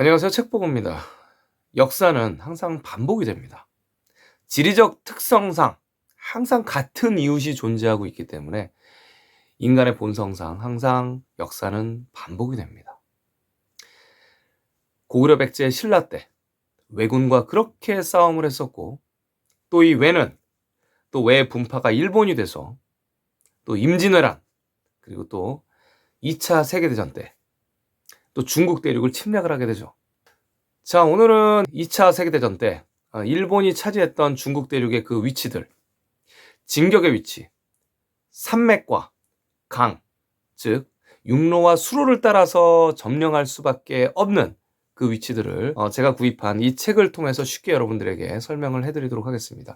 안녕하세요. 책보고입니다. 역사는 항상 반복이 됩니다. 지리적 특성상 항상 같은 이웃이 존재하고 있기 때문에 인간의 본성상 항상 역사는 반복이 됩니다. 고구려 백제 신라 때 왜군과 그렇게 싸움을 했었고, 또 이 왜는 또 왜의 분파가 일본이 돼서 또 임진왜란, 그리고 또 2차 세계대전 때 또 중국 대륙을 침략을 하게 되죠. 자, 오늘은 2차 세계대전 때 일본이 차지했던 중국 대륙의 그 위치들, 진격의 위치, 산맥과 강, 즉 육로와 수로를 따라서 점령할 수밖에 없는 그 위치들을 제가 구입한 이 책을 통해서 쉽게 여러분들에게 설명을 해드리도록 하겠습니다.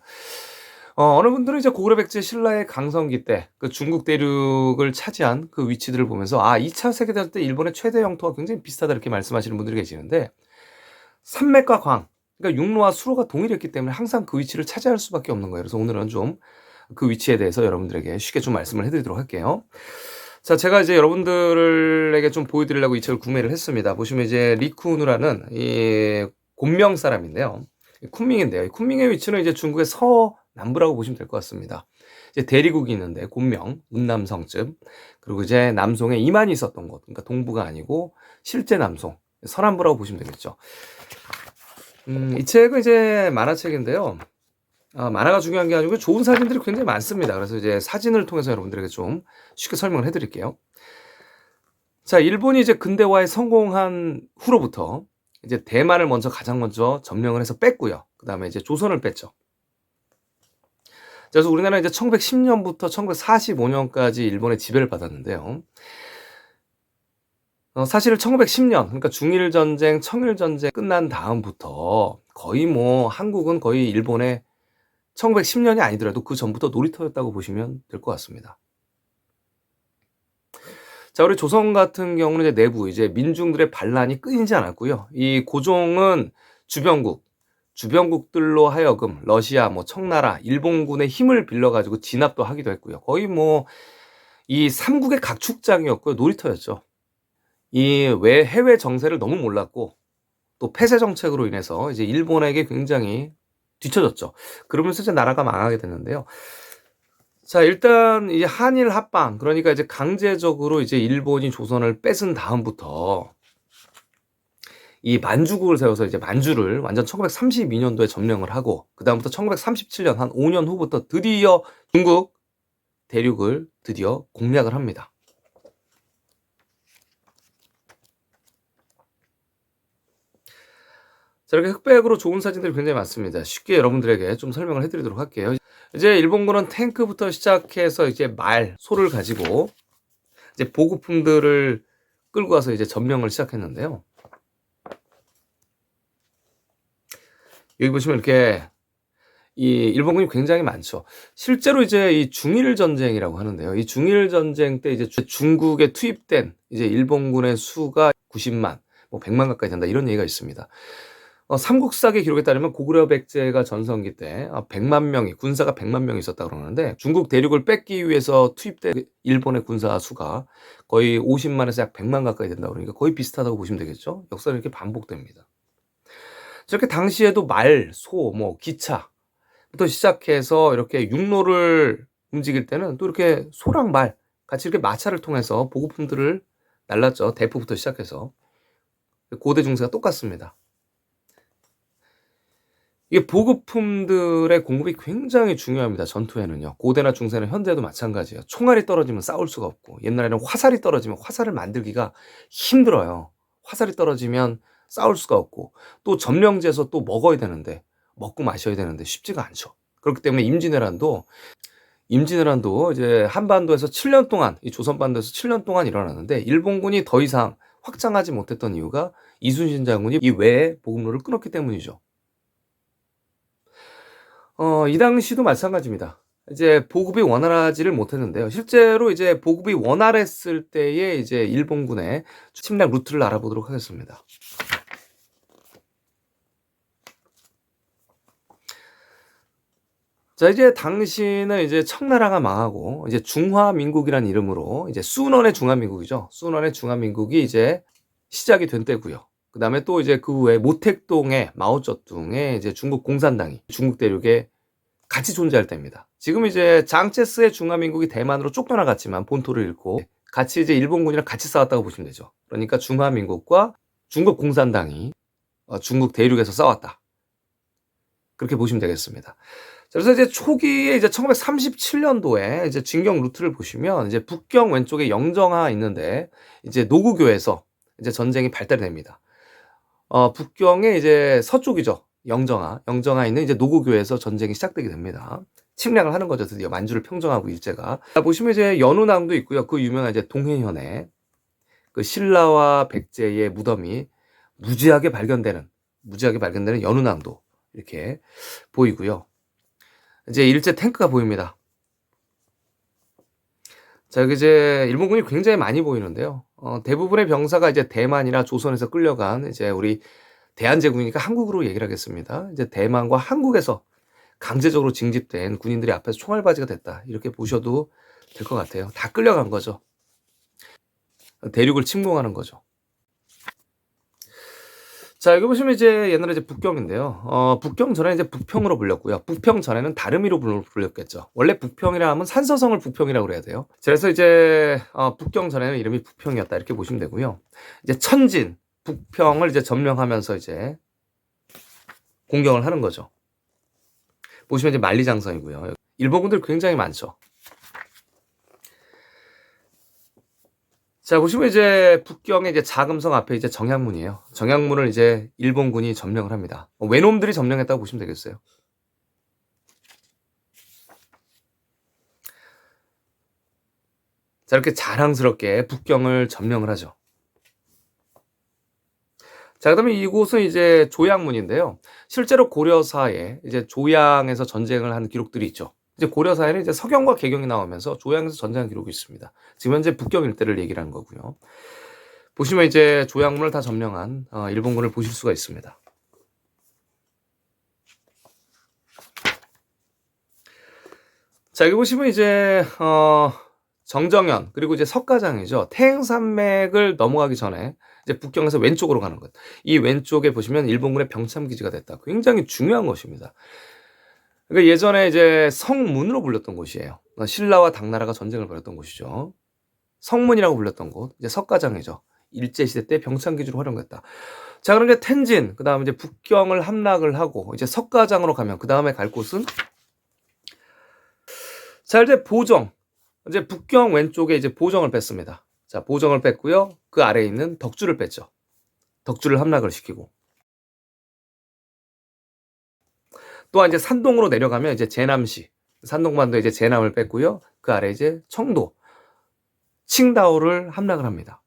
어느 분들은 이제 고구려 백제 신라의 강성기 때 그 중국 대륙을 차지한 그 위치들을 보면서 2차 세계대전 때 일본의 최대 영토와 굉장히 비슷하다 이렇게 말씀하시는 분들이 계시는데, 산맥과 강, 그러니까 육로와 수로가 동일했기 때문에 항상 그 위치를 차지할 수밖에 없는 거예요. 그래서 오늘은 좀 그 위치에 대해서 여러분들에게 쉽게 좀 말씀을 해드리도록 할게요. 자, 제가 이제 여러분들에게 좀 보여드리려고 이 책을 구매를 했습니다. 보시면 이제 리쿠누라는 이 곤명 사람인데요. 쿤밍인데요. 쿤밍의 위치는 이제 중국의 서남부라고 보시면 될 것 같습니다. 이제 대리국이 있는데 곤명, 운남성쯤, 그리고 이제 남송에 이만이 있었던 곳, 그러니까 동부가 아니고 실제 남송, 서남부라고 보시면 되겠죠. 이 책은 이제 만화책인데요. 만화가 중요한 게 아니고 좋은 사진들이 굉장히 많습니다. 그래서 이제 사진을 통해서 여러분들에게 좀 쉽게 설명을 해드릴게요. 자, 일본이 이제 근대화에 성공한 후로부터 이제 대만을 가장 먼저 점령을 해서 뺐고요. 그 다음에 이제 조선을 뺐죠. 그래서 우리나라는 이제 1910년부터 1945년까지 일본의 지배를 받았는데요. 사실 1910년, 그러니까 중일전쟁, 청일전쟁 끝난 다음부터 거의 한국은 거의 일본의 1910년이 아니더라도 그 전부터 놀이터였다고 보시면 될 것 같습니다. 자, 우리 조선 같은 경우는 이제 내부 이제 민중들의 반란이 끊이지 않았고요. 이 고종은 주변국들로 하여금 러시아, 청나라, 일본군의 힘을 빌려가지고 진압도 하기도 했고요. 거의 이 삼국의 각축장이었고요. 놀이터였죠. 이 왜 해외 정세를 너무 몰랐고 또 폐쇄 정책으로 인해서 이제 일본에게 굉장히 뒤처졌죠. 그러면서 이제 나라가 망하게 됐는데요. 자, 일단 이제 한일 합방, 그러니까 이제 강제적으로 이제 일본이 조선을 뺏은 다음부터 이 만주국을 세워서 이제 만주를 완전 1932년도에 점령을 하고, 그다음부터 1937년 한 5년 후부터 드디어 중국 대륙을 드디어 공략을 합니다. 자, 이렇게 흑백으로 좋은 사진들이 굉장히 많습니다. 쉽게 여러분들에게 좀 설명을 해드리도록 할게요. 이제 일본군은 탱크부터 시작해서 이제 말, 소를 가지고 이제 보급품들을 끌고 와서 이제 점령을 시작했는데요. 여기 보시면 이렇게 이 일본군이 굉장히 많죠. 실제로 이제 이 중일 전쟁이라고 하는데요. 이 중일 전쟁 때 이제 중국에 투입된 이제 일본군의 수가 90만, 100만 가까이 된다 이런 얘기가 있습니다. 삼국사기 기록에 따르면 고구려 백제가 전성기 때 100만 명이 군사가 100만 명이 있었다고 그러는데, 중국 대륙을 뺏기 위해서 투입된 일본의 군사 수가 거의 50만에서 약 100만 가까이 된다고 그러니까 거의 비슷하다고 보시면 되겠죠. 역사는 이렇게 반복됩니다. 저렇게 당시에도 말, 소, 기차부터 시작해서 이렇게 육로를 움직일 때는 또 이렇게 소랑 말 같이 이렇게 마차를 통해서 보급품들을 날랐죠. 대포부터 시작해서. 고대 중세가 똑같습니다. 이게 보급품들의 공급이 굉장히 중요합니다. 전투에는요. 고대나 중세나 현대도 마찬가지예요. 총알이 떨어지면 싸울 수가 없고, 옛날에는 화살이 떨어지면 화살을 만들기가 힘들어요. 화살이 떨어지면 싸울 수가 없고, 또 점령지에서 또 먹어야 되는데, 먹고 마셔야 되는데 쉽지가 않죠. 그렇기 때문에 임진왜란도 이제 한반도에서 7년 동안, 이 조선반도에서 7년 동안 일어났는데, 일본군이 더 이상 확장하지 못했던 이유가 이순신 장군이 이 외의 보급로를 끊었기 때문이죠. 이 당시도 마찬가지입니다. 이제 보급이 원활하지를 못했는데요. 실제로 이제 보급이 원활했을 때에 이제 일본군의 침략 루트를 알아보도록 하겠습니다. 자, 이제 당시는 이제 청나라가 망하고 이제 중화민국이라는 이름으로 이제 순원의 중화민국이죠. 순원의 중화민국이 이제 시작이 된 때고요. 그 다음에 또 이제 그 외에 모택동의 마오쩌둥의 이제 중국 공산당이 중국 대륙에 같이 존재할 때입니다. 지금 이제 장제스의 중화민국이 대만으로 쫓겨나갔지만 본토를 잃고 같이 이제 일본군이랑 같이 싸웠다고 보시면 되죠. 그러니까 중화민국과 중국 공산당이 중국 대륙에서 싸웠다. 그렇게 보시면 되겠습니다. 그래서 이제 초기에 이제 1937년도에 이제 진경 루트를 보시면 이제 북경 왼쪽에 영정하 있는데 이제 노구교에서 이제 전쟁이 발달이 됩니다. 북경의 이제 서쪽이죠. 영정하 있는 이제 노구교에서 전쟁이 시작되게 됩니다. 침략을 하는 거죠. 드디어 만주를 평정하고 일제가. 보시면 이제 연운항도 있고요. 그 유명한 이제 동해현에 그 신라와 백제의 무덤이 무지하게 발견되는 연운항도 이렇게 보이고요. 이제 일제 탱크가 보입니다. 자, 여기 이제 일본군이 굉장히 많이 보이는데요. 대부분의 병사가 이제 대만이나 조선에서 끌려간 이제 우리 대한제국이니까 한국으로 얘기를 하겠습니다. 이제 대만과 한국에서 강제적으로 징집된 군인들이 앞에서 총알바지가 됐다. 이렇게 보셔도 될 것 같아요. 다 끌려간 거죠. 대륙을 침공하는 거죠. 자, 여기 보시면 이제 옛날에 이제 북경인데요. 북경 전에 이제 북평으로 불렸고요. 북평 전에는 다름이로 불렸겠죠. 원래 북평이라 하면 산서성을 북평이라고 그래야 돼요. 그래서 이제 북경 전에는 이름이 북평이었다 이렇게 보시면 되고요. 이제 천진, 북평을 이제 점령하면서 이제 공격을 하는 거죠. 보시면 이제 만리장성이고요. 일본군들 굉장히 많죠. 자, 보시면 이제 북경의 이제 자금성 앞에 이제 정약문이에요. 정약문을 이제 일본군이 점령을 합니다. 외놈들이 점령했다고 보시면 되겠어요. 자, 이렇게 자랑스럽게 북경을 점령을 하죠. 자, 그다음에 이곳은 이제 조양문인데요. 실제로 고려사에 이제 조양에서 전쟁을 한 기록들이 있죠. 이제 고려사에는 이제 서경과 개경이 나오면서 조양에서 전쟁한 기록이 있습니다. 지금 현재 북경 일대를 얘기를 하는 거고요. 보시면 이제 조양문을 다 점령한 일본군을 보실 수가 있습니다. 자, 여기 보시면 이제 정정현 그리고 이제 석가장이죠. 태행산맥을 넘어가기 전에 이제 북경에서 왼쪽으로 가는 것. 이 왼쪽에 보시면 일본군의 병참 기지가 됐다. 굉장히 중요한 것입니다. 그러니까 예전에 이제 성문으로 불렸던 곳이에요. 신라와 당나라가 전쟁을 벌였던 곳이죠. 성문이라고 불렸던 곳, 이제 석가장이죠. 일제시대 때 병창기지로 활용했다. 자, 그럼 이제 텐진, 그 다음에 이제 북경을 함락을 하고, 이제 석가장으로 가면, 그 다음에 갈 곳은? 자, 이제 보정. 이제 북경 왼쪽에 이제 보정을 뺐습니다. 자, 보정을 뺐고요. 그 아래에 있는 덕주를 뺐죠. 덕주를 함락을 시키고. 또한 이제 산동으로 내려가면 이제 제남시, 산동반도에 이제 제남을 뺐고요. 그 아래 이제 청도, 칭다오를 함락을 합니다.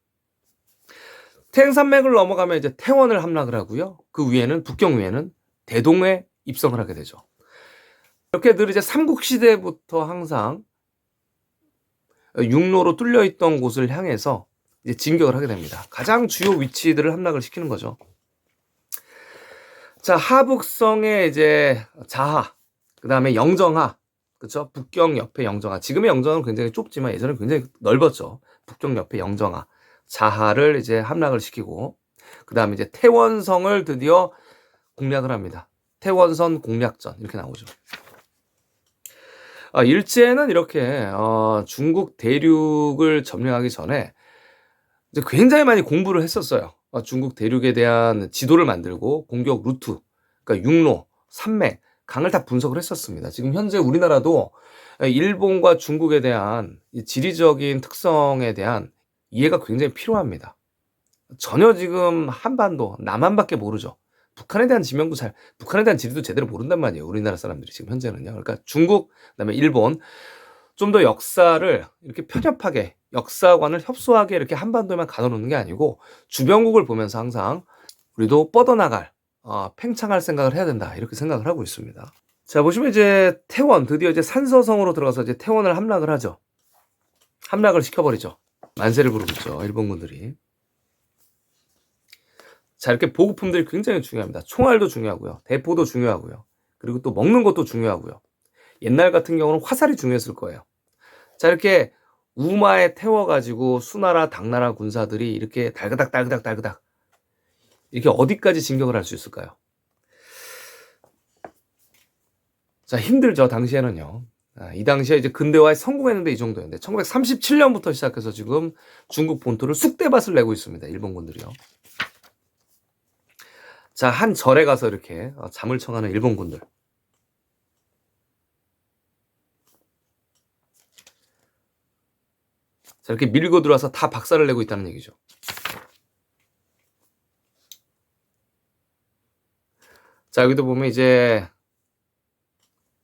태행산맥을 넘어가면 이제 태원을 함락을 하고요. 그 위에는 북경 위에는 대동에 입성을 하게 되죠. 이렇게 늘 이제 삼국시대부터 항상 육로로 뚫려 있던 곳을 향해서 이제 진격을 하게 됩니다. 가장 주요 위치들을 함락을 시키는 거죠. 자, 하북성의 이제 자하, 그 다음에 영정하, 그쵸? 북경 옆에 영정하. 지금의 영정하는 굉장히 좁지만 예전에 굉장히 넓었죠. 북경 옆에 영정하. 자하를 이제 함락을 시키고, 그 다음에 이제 태원성을 드디어 공략을 합니다. 태원선 공략전. 이렇게 나오죠. 일제는 이렇게, 중국 대륙을 점령하기 전에 이제 굉장히 많이 공부를 했었어요. 중국 대륙에 대한 지도를 만들고 공격 루트, 그러니까 육로, 산맥, 강을 다 분석을 했었습니다. 지금 현재 우리나라도 일본과 중국에 대한 지리적인 특성에 대한 이해가 굉장히 필요합니다. 전혀 지금 한반도, 남한밖에 모르죠. 북한에 대한 지리도 제대로 모른단 말이에요. 우리나라 사람들이 지금 현재는요. 그러니까 중국, 그다음에 일본, 좀 더 역사를 이렇게 편협하게, 역사관을 협소하게 이렇게 한반도에만 가둬놓는 게 아니고 주변국을 보면서 항상 우리도 뻗어나갈, 팽창할 생각을 해야 된다. 이렇게 생각을 하고 있습니다. 자, 보시면 이제 태원, 드디어 이제 산서성으로 들어가서 이제 태원을 함락을 하죠. 함락을 시켜버리죠. 만세를 부르고 있죠. 일본군들이. 자, 이렇게 보급품들이 굉장히 중요합니다. 총알도 중요하고요. 대포도 중요하고요. 그리고 또 먹는 것도 중요하고요. 옛날 같은 경우는 화살이 중요했을 거예요. 자, 이렇게 우마에 태워가지고 수나라, 당나라 군사들이 이렇게 달그닥 이렇게 어디까지 진격을 할 수 있을까요? 자, 힘들죠, 당시에는요. 이 당시에 이제 근대화에 성공했는데 이 정도였는데 1937년부터 시작해서 지금 중국 본토를 쑥대밭을 내고 있습니다. 일본군들이요. 자, 한 절에 가서 이렇게 잠을 청하는 일본군들. 자, 이렇게 밀고 들어와서 다 박살을 내고 있다는 얘기죠. 자, 여기도 보면 이제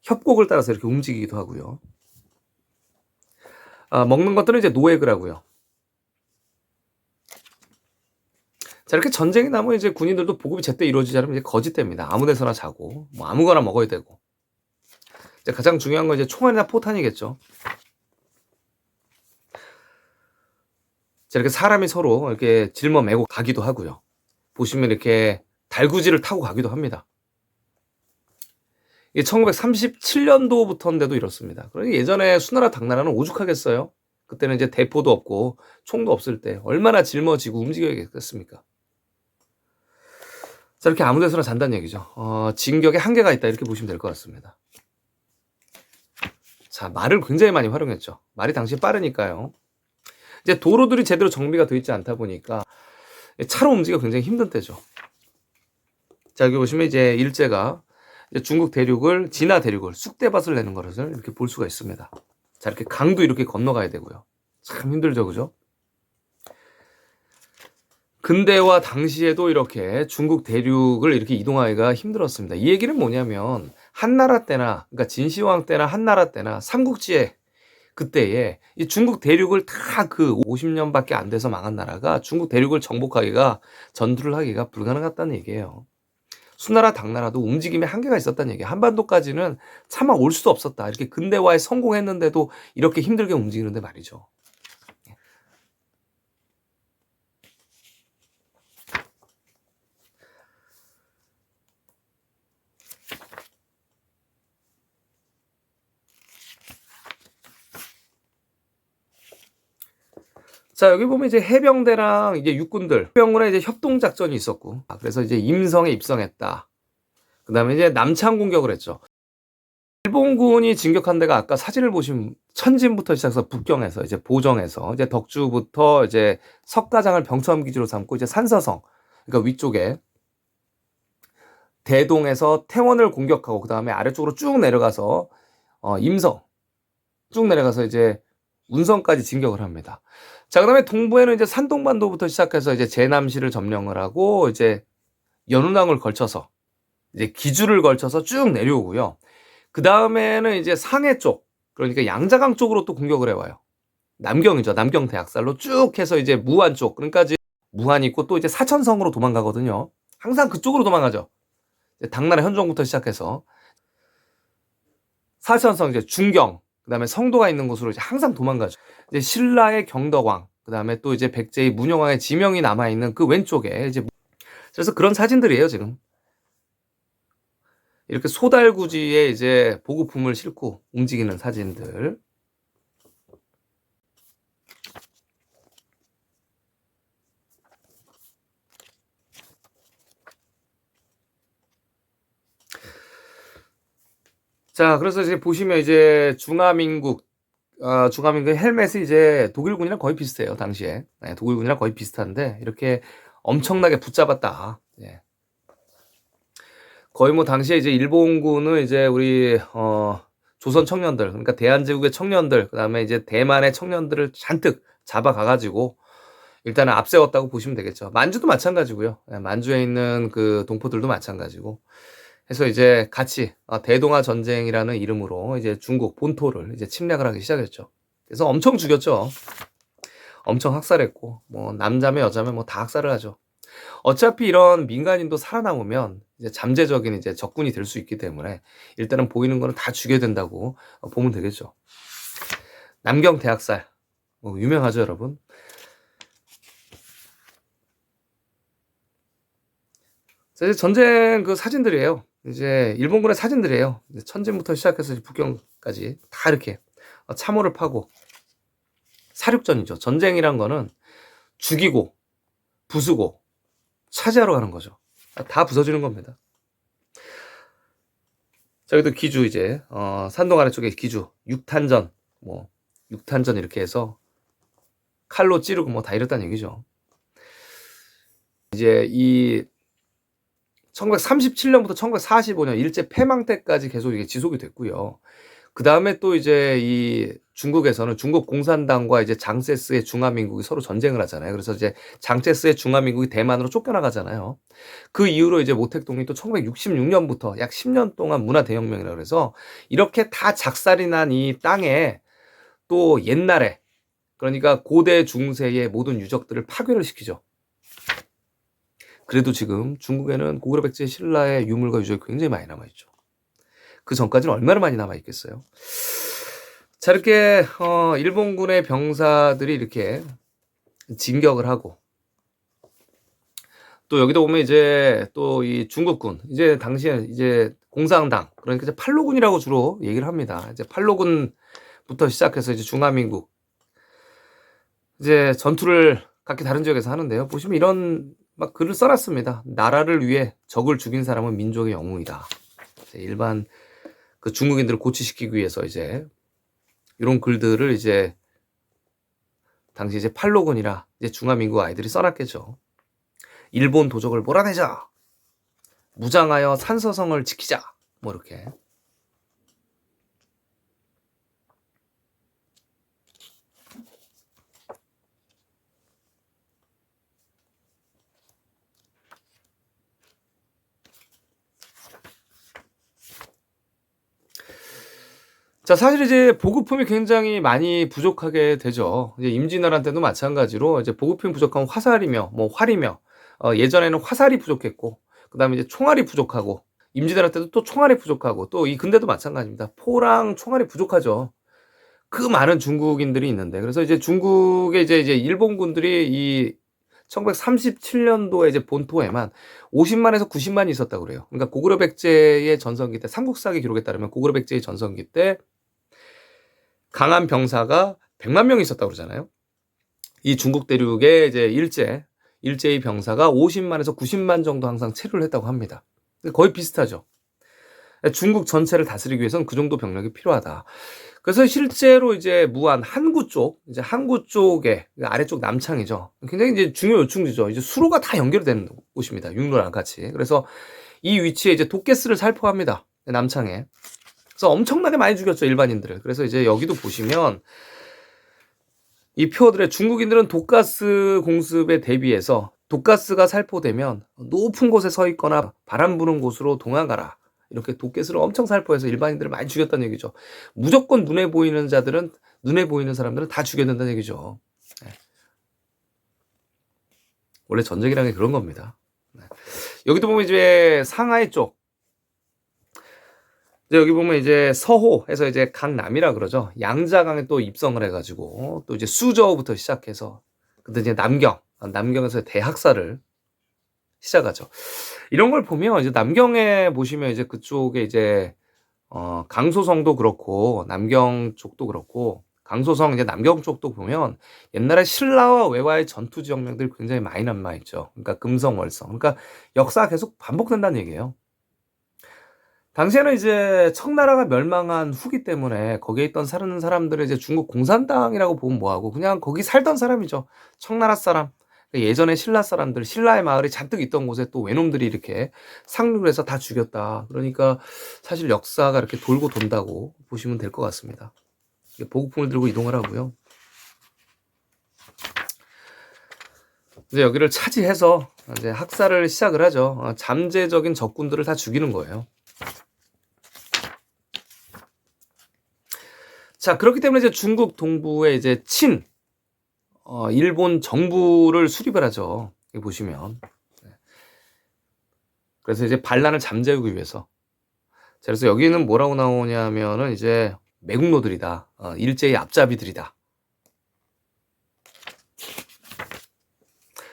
협곡을 따라서 이렇게 움직이기도 하고요. 먹는 것들은 이제 노획을 하고요. 자, 이렇게 전쟁이 나면 이제 군인들도 보급이 제때 이루어지지 않으면 이제 거짓됩니다. 아무 데서나 자고, 뭐 아무거나 먹어야 되고. 이제 가장 중요한 건 이제 총알이나 포탄이겠죠. 자, 이렇게 사람이 서로 이렇게 짊어매고 가기도 하고요. 보시면 이렇게 달구지를 타고 가기도 합니다. 이게 1937년도부터인데도 이렇습니다. 그러니 예전에 수나라 당나라는 오죽하겠어요? 그때는 이제 대포도 없고 총도 없을 때 얼마나 짊어지고 움직여야겠습니까? 자, 이렇게 아무 데서나 잔다는 얘기죠. 진격에 한계가 있다 이렇게 보시면 될 것 같습니다. 자, 말을 굉장히 많이 활용했죠. 말이 당시 빠르니까요. 이제 도로들이 제대로 정비가 되어 있지 않다 보니까 차로 움직이기가 굉장히 힘든 때죠. 자, 여기 보시면 이제 일제가 이제 중국 대륙을, 진화 대륙을 쑥대밭을 내는 것을 이렇게 볼 수가 있습니다. 자, 이렇게 강도 이렇게 건너가야 되고요. 참 힘들죠, 그죠? 근대화 당시에도 이렇게 중국 대륙을 이렇게 이동하기가 힘들었습니다. 이 얘기는 뭐냐면 한나라 때나, 그러니까 진시황 때나 한나라 때나 삼국지에 그때에 이 중국 대륙을 다 그 50년밖에 안 돼서 망한 나라가 중국 대륙을 정복하기가, 전투를 하기가 불가능했다는 얘기예요. 수나라 당나라도 움직임에 한계가 있었다는 얘기예요. 한반도까지는 차마 올 수도 없었다. 이렇게 근대화에 성공했는데도 이렇게 힘들게 움직이는데 말이죠. 자, 여기 보면 이제 해병대랑 이제 육군들, 해병군의 이제 협동작전이 있었고, 그래서 이제 임성에 입성했다. 그 다음에 이제 남창 공격을 했죠. 일본군이 진격한 데가 아까 사진을 보시면 천진부터 시작해서 북경에서 이제 보정에서 이제 덕주부터 이제 석가장을 병참 기지로 삼고 이제 산서성, 그러니까 위쪽에 대동에서 태원을 공격하고 그 다음에 아래쪽으로 쭉 내려가서 임성 쭉 내려가서 이제 운성까지 진격을 합니다. 자, 그다음에 동부에는 이제 산동반도부터 시작해서 이제 제남시를 점령을 하고 이제 연운항을 걸쳐서 이제 기주를 걸쳐서 쭉 내려오고요. 그 다음에는 이제 상해 쪽, 그러니까 양자강 쪽으로 또 공격을 해와요. 남경이죠. 남경 대학살로 쭉 해서 이제 무안 쪽, 그러니까 이제 무안 있고 또 이제 사천성으로 도망가거든요. 항상 그쪽으로 도망가죠. 당나라 현종부터 시작해서 사천성, 이제 중경, 그다음에 성도가 있는 곳으로 이제 항상 도망가죠. 이제 신라의 경덕왕, 그다음에 또 이제 백제의 문영왕의 지명이 남아 있는 그 왼쪽에 이제, 그래서 그런 사진들이에요, 지금. 이렇게 소달구지에 이제 보급품을 싣고 움직이는 사진들. 자, 그래서 이제 보시면 이제 중화민국 헬멧이 이제 독일군이랑 거의 비슷해요, 당시에. 네, 독일군이랑 거의 비슷한데, 이렇게 엄청나게 붙잡았다. 예. 거의 뭐 당시에 이제 일본군은 이제 우리, 조선 청년들, 그러니까 대한제국의 청년들, 그 다음에 이제 대만의 청년들을 잔뜩 잡아가가지고, 일단은 앞세웠다고 보시면 되겠죠. 만주도 마찬가지고요. 예, 만주에 있는 그 동포들도 마찬가지고. 해서 이제 같이 대동아 전쟁이라는 이름으로 이제 중국 본토를 이제 침략을 하기 시작했죠. 그래서 엄청 죽였죠. 엄청 학살했고, 뭐 남자매 여자매 뭐 다 학살을 하죠. 어차피 이런 민간인도 살아남으면 이제 잠재적인 이제 적군이 될 수 있기 때문에 일단은 보이는 거는 다 죽여야 된다고 보면 되겠죠. 남경 대학살, 뭐 유명하죠, 여러분. 이제 전쟁 그 사진들이에요. 이제 일본군의 사진들이에요. 천진부터 시작해서 북경까지 다 이렇게 참호를 파고, 사륙전이죠. 전쟁이란 거는 죽이고 부수고 차지하러 가는 거죠. 다 부서지는 겁니다. 자, 여기도 기주 이제 산동 아래쪽에 기주 6탄전 뭐 6탄전 이렇게 해서 칼로 찌르고 뭐 다 이랬다는 얘기죠. 이제 이 1937년부터 1945년 일제 폐망 때까지 계속 이게 지속이 됐고요. 그 다음에 또 이제 이 중국에서는 중국 공산당과 이제 장세스의 중화민국이 서로 전쟁을 하잖아요. 그래서 이제 장세스의 중화민국이 대만으로 쫓겨나가잖아요. 그 이후로 이제 모택동이 또 1966년부터 약 10년 동안 문화대혁명이라고 해서 이렇게 다 작살이 난 이 땅에 또 옛날에 그러니까 고대 중세의 모든 유적들을 파괴를 시키죠. 그래도 지금 중국에는 고구려 백제 신라의 유물과 유적이 굉장히 많이 남아있죠. 그 전까지는 얼마나 많이 남아있겠어요. 자, 이렇게 일본군의 병사들이 이렇게 진격을 하고 또 여기도 보면 이제 또 이 중국군 이제 당시에 이제 공산당 그러니까 이제 팔로군이라고 주로 얘기를 합니다. 이제 팔로군부터 시작해서 이제 중화민국 이제 전투를 각기 다른 지역에서 하는데요. 보시면 이런 막 글을 써놨습니다. 나라를 위해 적을 죽인 사람은 민족의 영웅이다. 일반 그 중국인들을 고취시키기 위해서 이제 이런 글들을 이제 당시 이제 팔로군이라 이제 중화민국 아이들이 써놨겠죠. 일본 도적을 몰아내자. 무장하여 산서성을 지키자. 뭐 이렇게. 자, 사실 이제 보급품이 굉장히 많이 부족하게 되죠. 이제 임진왜란 때도 마찬가지로 이제 보급품이 부족한 화살이며 뭐 활이며 예전에는 화살이 부족했고 그다음에 이제 총알이 부족하고 임진왜란 때도 또 총알이 부족하고 또 이 근대도 마찬가지입니다. 포랑 총알이 부족하죠. 그 많은 중국인들이 있는데 그래서 이제 중국에 이제 일본군들이 이 1937년도에 이제 본토에만 50만에서 90만이 있었다고 그래요. 그러니까 고구려 백제의 전성기 때 삼국사기 기록에 따르면 고구려 백제의 전성기 때 강한 병사가 100만 명이 있었다고 그러잖아요. 이 중국 대륙의 이제 일제의 병사가 50만에서 90만 정도 항상 체류를 했다고 합니다. 거의 비슷하죠. 중국 전체를 다스리기 위해서는 그 정도 병력이 필요하다. 그래서 실제로 이제 무안 항구 쪽에 아래쪽 남창이죠. 굉장히 이제 중요 요충지죠. 이제 수로가 다 연결되는 곳입니다. 육로랑 같이. 그래서 이 위치에 이제 독가스를 살포합니다. 남창에. 그래서 엄청나게 많이 죽였죠, 일반인들을. 그래서 이제 여기도 보시면 이 표들의 중국인들은 독가스 공습에 대비해서 독가스가 살포되면 높은 곳에 서 있거나 바람 부는 곳으로 도망가라. 이렇게 독가스를 엄청 살포해서 일반인들을 많이 죽였다는 얘기죠. 무조건 눈에 보이는 사람들은 다 죽여야 된다는 얘기죠. 네. 원래 전쟁이라는 게 그런 겁니다. 네. 여기도 보면 이제 상하이 쪽. 여기 보면 이제 서호에서 이제 강남이라 그러죠. 양자강에 또 입성을 해가지고 또 이제 수저부터 시작해서 그때 이제 남경에서 대학살을 시작하죠. 이런 걸 보면 이제 남경에 보시면 이제 그쪽에 이제 강소성도 그렇고 남경 쪽도 그렇고 강소성 이제 남경 쪽도 보면 옛날에 신라와 외와의 전투 지역명들이 굉장히 많이 남아 있죠. 그러니까 금성, 월성. 그러니까 역사가 계속 반복된다는 얘기예요. 당시에는 이제 청나라가 멸망한 후기 때문에 거기에 있던 사는 사람들을 이제 중국 공산당이라고 보면 뭐하고 그냥 거기 살던 사람이죠. 청나라 사람. 예전에 신라 사람들, 신라의 마을이 잔뜩 있던 곳에 또 외놈들이 이렇게 상륙을 해서 다 죽였다. 그러니까 사실 역사가 이렇게 돌고 돈다고 보시면 될 것 같습니다. 보급품을 들고 이동을 하고요. 이제 여기를 차지해서 이제 학살을 시작을 하죠. 잠재적인 적군들을 다 죽이는 거예요. 자, 그렇기 때문에 이제 중국 동부에 이제 일본 정부를 수립을 하죠. 여기 보시면. 그래서 이제 반란을 잠재우기 위해서. 자, 그래서 여기는 뭐라고 나오냐면은 이제 매국노들이다. 일제의 앞잡이들이다.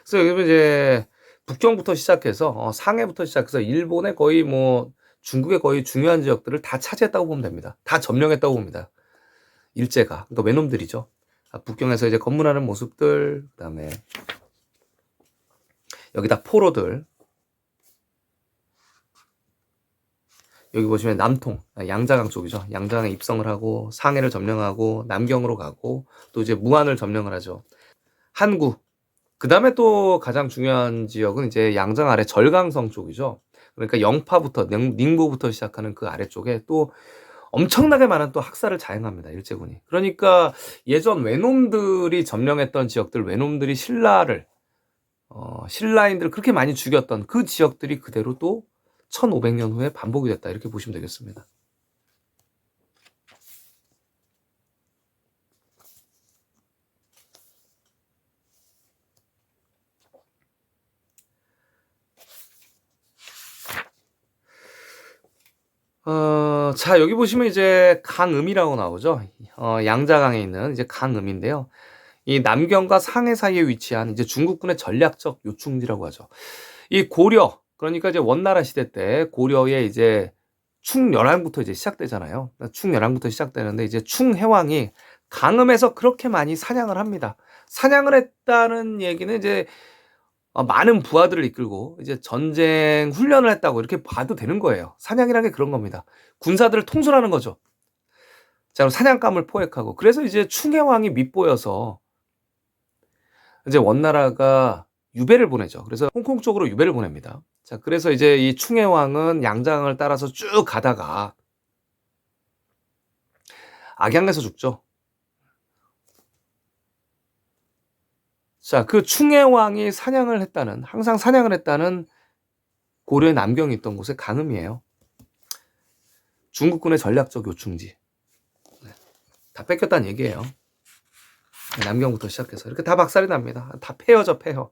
그래서 여기 이제 북경부터 시작해서 상해부터 시작해서 일본의 거의 뭐 중국의 거의 중요한 지역들을 다 차지했다고 보면 됩니다. 다 점령했다고 봅니다. 일제가. 그러니까 외놈들이죠. 북경에서 이제 검문하는 모습들, 그다음에 여기다 포로들. 여기 보시면 남통, 양자강 쪽이죠. 양자강에 입성을 하고 상해를 점령하고 남경으로 가고 또 이제 무안을 점령을 하죠. 한구. 그 다음에 또 가장 중요한 지역은 이제 양장 아래 절강성 쪽이죠. 그러니까 영파부터 닝보부터 시작하는 그 아래쪽에 또 엄청나게 많은 또 학살을 자행합니다. 일제군이. 그러니까 예전 외놈들이 점령했던 지역들, 외놈들이 신라인들을 그렇게 많이 죽였던 그 지역들이 그대로 또 1500년 후에 반복이 됐다. 이렇게 보시면 되겠습니다. 자, 여기 보시면 이제 강음이라고 나오죠. 양자강에 있는 이제 강음인데요. 이 남경과 상해 사이에 위치한 이제 중국군의 전략적 요충지라고 하죠. 이 고려, 그러니까 이제 원나라 시대 때 고려의 이제 충렬항부터 이제 시작되잖아요. 충렬항부터 시작되는데 이제 충해왕이 강음에서 그렇게 많이 사냥을 합니다. 사냥을 했다는 얘기는 이제 많은 부하들을 이끌고 이제 전쟁 훈련을 했다고 이렇게 봐도 되는 거예요. 사냥이라는 게 그런 겁니다. 군사들을 통솔하는 거죠. 자, 그럼 사냥감을 포획하고 그래서 이제 충해왕이 밉보여서 이제 원나라가 유배를 보내죠. 그래서 홍콩 쪽으로 유배를 보냅니다. 자, 그래서 이제 이 충해왕은 양장을 따라서 쭉 가다가 악양에서 죽죠. 자, 그 충해왕이 항상 사냥을 했다는 고려의 남경이 있던 곳에 강음이에요. 중국군의 전략적 요충지. 다 뺏겼다는 얘기예요. 남경부터 시작해서 이렇게 다 박살이 납니다. 다 폐허죠, 폐허.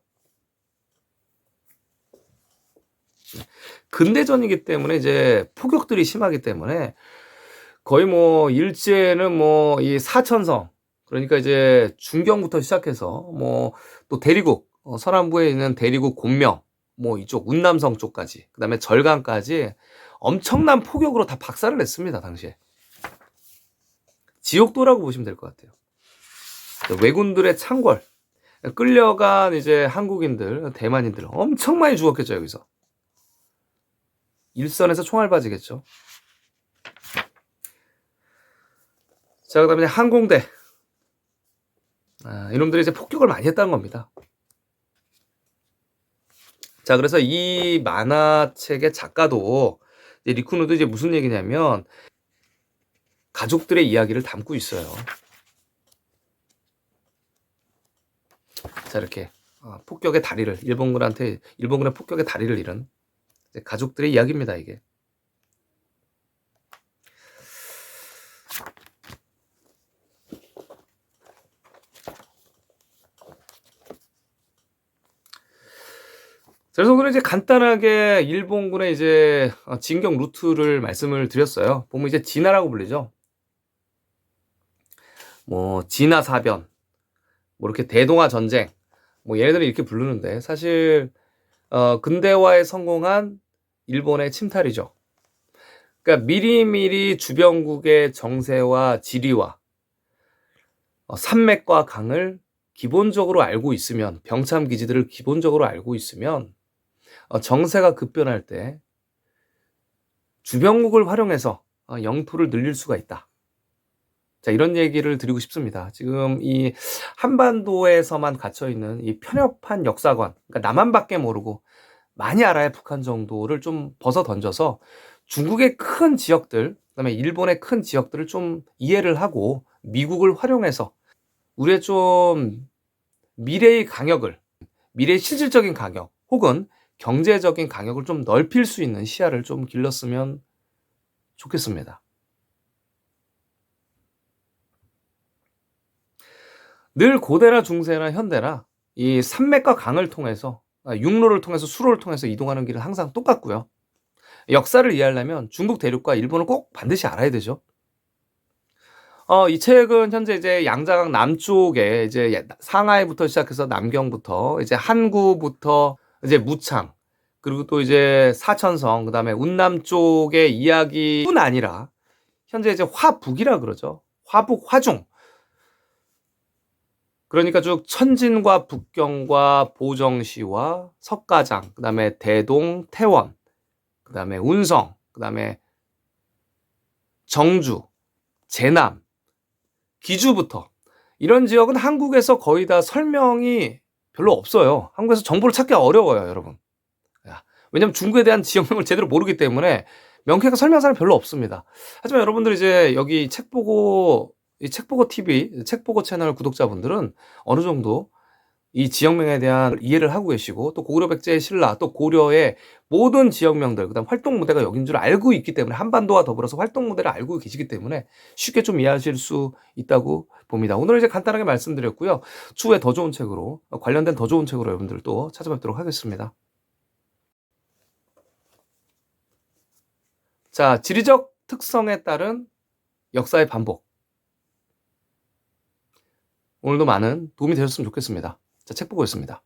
근대전이기 때문에 이제 포격들이 심하기 때문에 거의 뭐 일제는 뭐 이 사천성, 그러니까 이제 중경부터 시작해서 뭐 또 대리국, 서남부에 있는 대리국 곤명, 뭐 이쪽 운남성 쪽까지, 그다음에 절강까지 엄청난 포격으로 다 박살을 냈습니다. 당시에 지옥도라고 보시면 될 것 같아요. 왜군들의 창궐, 끌려간 이제 한국인들, 대만인들 엄청 많이 죽었겠죠. 여기서 일선에서 총알 바지겠죠. 자, 그다음에 항공대. 이놈들이 이제 폭격을 많이 했다는 겁니다. 자, 그래서 이 만화책의 작가도 이제 리쿠누도 이제 무슨 얘기냐면 가족들의 이야기를 담고 있어요. 자, 이렇게 폭격의 다리를 일본군의 폭격의 다리를 잃은 가족들의 이야기입니다. 이게. 그래서 오늘 이제 간단하게 일본군의 이제 진격 루트를 말씀을 드렸어요. 보면 이제 진화라고 불리죠. 뭐 진화 사변, 뭐 이렇게 대동아 전쟁, 뭐 얘네들은 이렇게 부르는데 사실 근대화에 성공한 일본의 침탈이죠. 그러니까 미리미리 주변국의 정세와 지리와 산맥과 강을 기본적으로 알고 있으면, 병참 기지들을 기본적으로 알고 있으면 정세가 급변할 때 주변국을 활용해서 영토를 늘릴 수가 있다. 자, 이런 얘기를 드리고 싶습니다. 지금 이 한반도에서만 갇혀있는 이 편협한 역사관, 그러니까 남한밖에 모르고 많이 알아야 북한 정도를 좀 벗어 던져서 중국의 큰 지역들, 그다음에 일본의 큰 지역들을 좀 이해를 하고 미국을 활용해서 우리의 좀 미래의 실질적인 강역 혹은 경제적인 강역을 좀 넓힐 수 있는 시야를 좀 길렀으면 좋겠습니다. 늘 고대나 중세나 현대나 이 산맥과 강을 통해서, 육로를 통해서, 수로를 통해서 이동하는 길은 항상 똑같고요. 역사를 이해하려면 중국 대륙과 일본을 꼭 반드시 알아야 되죠. 이 책은 현재 이제 양자강 남쪽에 이제 상하이부터 시작해서 남경부터 이제 한구부터 이제 무창, 그리고 또 이제 사천성, 그다음에 운남 쪽의 이야기뿐 아니라 현재 이제 화북이라 그러죠. 화북, 화중. 그러니까 쭉 천진과 북경과 보정시와 석가장, 그다음에 대동, 태원, 그다음에 운성, 그다음에 정주, 제남, 기주부터 이런 지역은 한국에서 거의 다 설명이 별로 없어요. 한국에서 정보를 찾기가 어려워요, 여러분. 왜냐면 중국에 대한 지역명을 제대로 모르기 때문에 명쾌하게 설명하는 사람이 별로 없습니다. 하지만 여러분들이 이제 여기 이 책보고 TV, 책보고 채널 구독자분들은 어느 정도 이 지역명에 대한 이해를 하고 계시고 또 고구려 백제의 신라, 또 고려의 모든 지역명들, 그다음 활동 무대가 여긴 줄 알고 있기 때문에 한반도와 더불어서 활동 무대를 알고 계시기 때문에 쉽게 좀 이해하실 수 있다고 봅니다. 오늘 이제 간단하게 말씀드렸고요. 추후에 더 좋은 책으로 관련된 더 좋은 책으로 여러분들 또 찾아뵙도록 하겠습니다. 자, 지리적 특성에 따른 역사의 반복. 오늘도 많은 도움이 되셨으면 좋겠습니다. 자, 책보고였습니다.